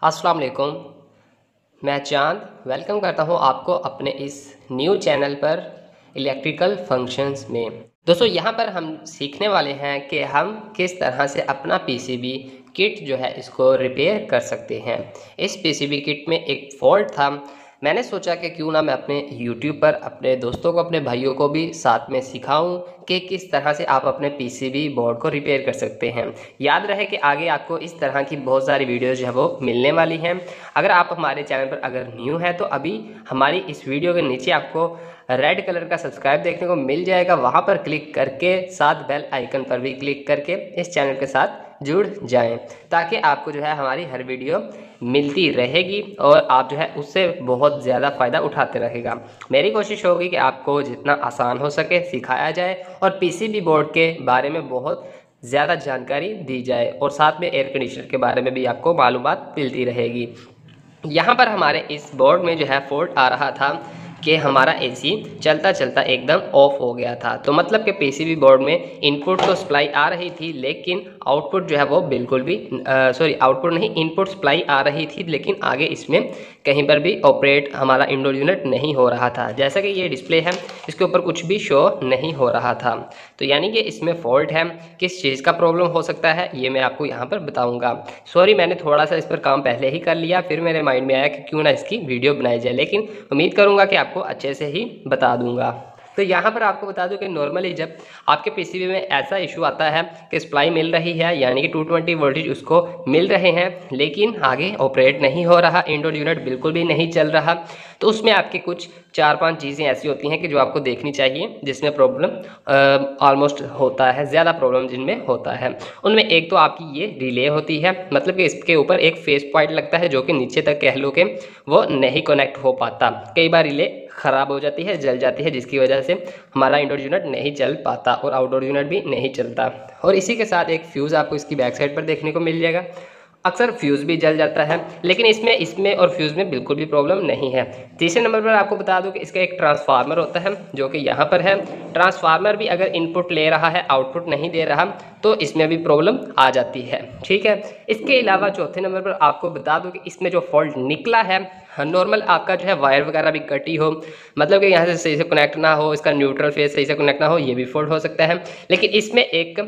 अस्सलाम वालेकुम। मैं चांद वेलकम करता हूं आपको अपने इस न्यू चैनल पर इलेक्ट्रिकल फंक्शंस में। दोस्तों यहां पर हम सीखने वाले हैं कि हम किस तरह से अपना पीसीबी किट जो है इसको रिपेयर कर सकते हैं। इस पीसीबी किट में एक फॉल्ट था। मैंने सोचा कि क्यों ना मैं अपने YouTube पर अपने दोस्तों को, अपने भाइयों को भी साथ में सिखाऊं कि किस तरह से आप अपने पीसीबी बोर्ड को रिपेयर कर सकते हैं। याद रहे कि आगे आपको इस तरह की बहुत सारी वीडियोज़ जो है वो मिलने वाली हैं। अगर आप हमारे चैनल पर अगर न्यू हैं तो अभी हमारी इस वीडियो के नीचे आपको रेड कलर का सब्सक्राइब देखने को मिल जाएगा। वहाँ पर क्लिक करके साथ बेल आइकन पर भी क्लिक करके इस चैनल के साथ जुड़ जाएं, ताकि आपको जो है हमारी हर वीडियो मिलती रहेगी और आप जो है उससे बहुत ज़्यादा फ़ायदा उठाते रहेगा। मेरी कोशिश होगी कि आपको जितना आसान हो सके सिखाया जाए और पीसीबी बोर्ड के बारे में बहुत ज़्यादा जानकारी दी जाए और साथ में एयर कंडीशनर के बारे में भी आपको मालूमात मिलती रहेगी। यहाँ पर हमारे इस बोर्ड में जो है फॉल्ट आ रहा था कि हमारा एसी चलता चलता एकदम ऑफ हो गया था। तो मतलब कि पीसीबी बोर्ड में इनपुट तो सप्लाई आ रही थी, लेकिन आउटपुट जो है वो बिल्कुल भी आउटपुट नहीं, इनपुट सप्लाई आ रही थी, लेकिन आगे इसमें कहीं पर भी ऑपरेट हमारा इंडोर यूनिट नहीं हो रहा था। जैसा कि ये डिस्प्ले है इसके ऊपर कुछ भी शो नहीं हो रहा था। तो यानी कि इसमें फॉल्ट है। किस चीज़ का प्रॉब्लम हो सकता है ये मैं आपको यहाँ पर बताऊँगा। सॉरी, मैंने थोड़ा सा इस पर काम पहले ही कर लिया, फिर मेरे माइंड में आया कि क्यों ना इसकी वीडियो बनाई जाए, लेकिन उम्मीद करूँगा कि आपको अच्छे से ही बता दूंगा। तो यहाँ पर आपको बता दूं कि नॉर्मली जब आपके पीसीबी में ऐसा इशू आता है कि सप्लाई मिल रही है, यानी कि 220 वोल्टेज उसको मिल रहे हैं, लेकिन आगे ऑपरेट नहीं हो रहा, इंडोर यूनिट बिल्कुल भी नहीं चल रहा, तो उसमें आपके कुछ 4-5 चीज़ें ऐसी होती हैं कि जो आपको देखनी चाहिए, जिसमें प्रॉब्लम ऑलमोस्ट होता है, ज़्यादा प्रॉब्लम जिनमें होता है। उनमें एक तो आपकी ये रिले होती है, मतलब कि इसके ऊपर एक फेस पॉइंट लगता है जो कि नीचे तक कह लो कि वो नहीं कनेक्ट हो पाता। कई बार रिले ख़राब हो जाती है, जल जाती है, जिसकी वजह से हमारा इंडोर यूनिट नहीं चल पाता और आउटडोर यूनिट भी नहीं चलता। और इसी के साथ एक फ्यूज़ आपको इसकी बैक साइड पर देखने को मिल जाएगा। अक्सर फ्यूज़ भी जल जाता है, लेकिन इसमें और फ्यूज़ में बिल्कुल भी प्रॉब्लम नहीं है। तीसरे नंबर पर आपको बता दूं कि इसका एक ट्रांसफार्मर होता है जो कि यहाँ पर है। ट्रांसफार्मर भी अगर इनपुट ले रहा है, आउटपुट नहीं दे रहा, तो इसमें भी प्रॉब्लम आ जाती है। ठीक है। इसके अलावा चौथे नंबर पर आपको बता दूं कि इसमें जो फॉल्ट निकला है, नॉर्मल आपका जो है वायर वगैरह भी कटी हो, मतलब कि यहाँ से सही से कनेक्ट ना हो, इसका न्यूट्रल फेस सही से कनेक्ट ना हो, ये भी फॉल्ट हो सकता है। लेकिन इसमें एक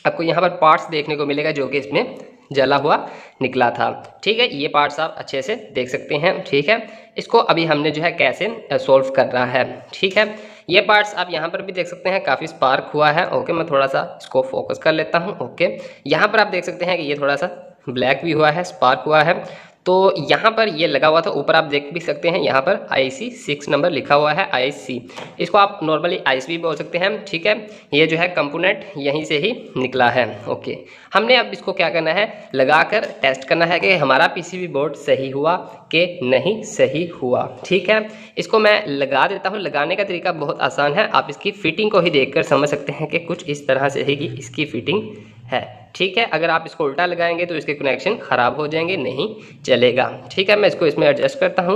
आपको यहाँ पर पार्ट्स देखने को मिलेगा जो कि इसमें जला हुआ निकला था। ठीक है, ये पार्ट्स आप अच्छे से देख सकते हैं। ठीक है, इसको अभी हमने जो है कैसे सॉल्व करना है। ठीक है, ये पार्ट्स आप यहाँ पर भी देख सकते हैं, काफ़ी स्पार्क हुआ है। ओके, मैं थोड़ा सा इसको फोकस कर लेता हूँ। ओके, यहाँ पर आप देख सकते हैं कि ये थोड़ा सा ब्लैक भी हुआ है, स्पार्क हुआ है। तो यहाँ पर ये लगा हुआ था, ऊपर आप देख भी सकते हैं, यहाँ पर IC 6 नंबर लिखा हुआ है, IC। इसको आप नॉर्मली IC भी बोल सकते हैं। ठीक है, ये जो है कंपोनेंट यहीं से ही निकला है। ओके, हमने अब इसको क्या करना है, लगाकर टेस्ट करना है कि हमारा पीसीबी बोर्ड सही हुआ कि नहीं सही हुआ। ठीक है, इसको मैं लगा देता हूँ। लगाने का तरीका बहुत आसान है, आप इसकी फिटिंग को ही देखकर समझ सकते हैं कि कुछ इस तरह से ही इसकी फिटिंग है। ठीक है, अगर आप इसको उल्टा लगाएंगे तो इसके कनेक्शन ख़राब हो जाएंगे, नहीं चलेगा। ठीक है, मैं इसको इसमें एडजस्ट करता हूँ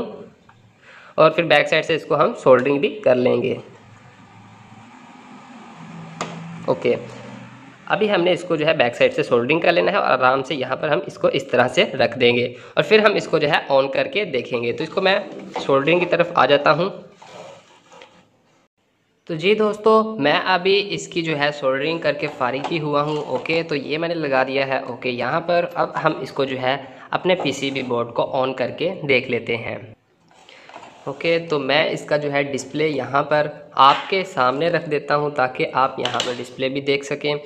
और फिर बैक साइड से इसको हम सोल्डरिंग भी कर लेंगे। ओके, अभी हमने इसको जो है बैक साइड से सोल्डरिंग कर लेना है और आराम से यहाँ पर हम इसको इस तरह से रख देंगे और फिर हम इसको जो है ऑन करके देखेंगे। तो इसको मैं सोल्डरिंग की तरफ आ जाता हूँ। तो जी दोस्तों, मैं अभी इसकी जो है सोल्डरिंग करके फारिग ही हुआ हूँ। ओके, तो ये मैंने लगा दिया है। ओके, यहाँ पर अब हम इसको जो है अपने पीसीबी बोर्ड को ऑन करके देख लेते हैं। ओके, तो मैं इसका जो है डिस्प्ले यहाँ पर आपके सामने रख देता हूँ ताकि आप यहाँ पर डिस्प्ले भी देख सकें।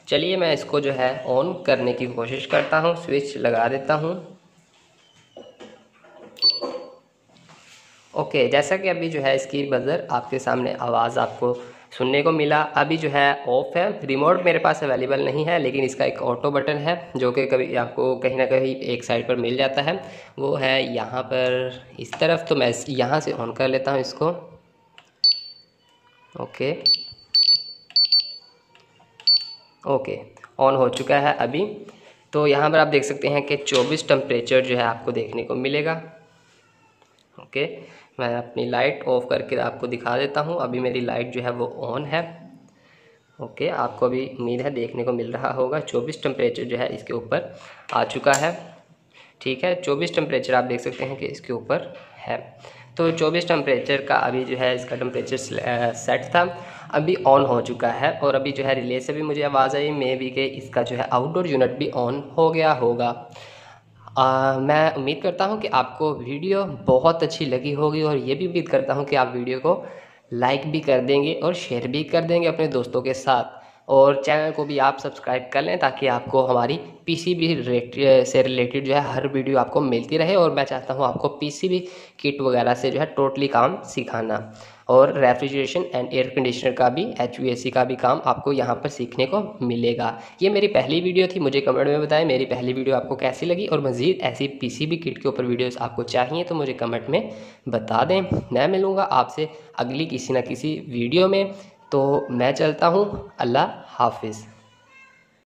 चलिए मैं इसको जो है ऑन करने की कोशिश करता हूँ, स्विच लगा देता हूँ। ओके, जैसा कि अभी जो है इसकी बजर आपके सामने आवाज़ आपको सुनने को मिला। अभी जो है ऑफ है। रिमोट मेरे पास अवेलेबल नहीं है, लेकिन इसका एक ऑटो बटन है जो कि कभी आपको कहीं ना कहीं एक साइड पर मिल जाता है, वो है यहाँ पर इस तरफ। तो मैं यहाँ से ऑन कर लेता हूँ इसको। ओके ओके, ऑन हो चुका है अभी। तो यहाँ पर आप देख सकते हैं कि 24 टेम्परेचर जो है आपको देखने को मिलेगा। ओके, मैं अपनी लाइट ऑफ करके आपको दिखा देता हूँ। अभी मेरी लाइट जो है वो ऑन है। ओके, आपको अभी उम्मीद है देखने को मिल रहा होगा 24 टेम्परेचर जो है इसके ऊपर आ चुका है। ठीक है। 24 टेम्परेचर आप देख सकते हैं कि इसके ऊपर है। तो 24 टेम्परेचर का अभी जो है इसका टेम्परेचर सेट था, अभी ऑन हो चुका है। और अभी जो है रिले से भी मुझे आवाज़ आई मे बी कि इसका जो है आउटडोर यूनिट भी ऑन हो गया होगा। मैं उम्मीद करता हूँ कि आपको वीडियो बहुत अच्छी लगी होगी, और ये भी उम्मीद करता हूँ कि आप वीडियो को लाइक भी कर देंगे और शेयर भी कर देंगे अपने दोस्तों के साथ, और चैनल को भी आप सब्सक्राइब कर लें ताकि आपको हमारी पीसीबी से रिलेटेड जो है हर वीडियो आपको मिलती रहे। और मैं चाहता हूँ आपको पीसीबी किट वगैरह से जो है टोटली काम सिखाना, और रेफ्रिजरेशन एंड एयर कंडीशनर का भी, HVAC का भी काम आपको यहाँ पर सीखने को मिलेगा। ये मेरी पहली वीडियो थी, मुझे कमेंट में बताएं मेरी पहली वीडियो आपको कैसी लगी, और मज़ीद ऐसी पीसीबी किट के ऊपर वीडियोस आपको चाहिए तो मुझे कमेंट में बता दें। मैं मिलूँगा आपसे अगली किसी न किसी वीडियो में। तो मैं चलता हूँ, अल्लाह हाफिज़।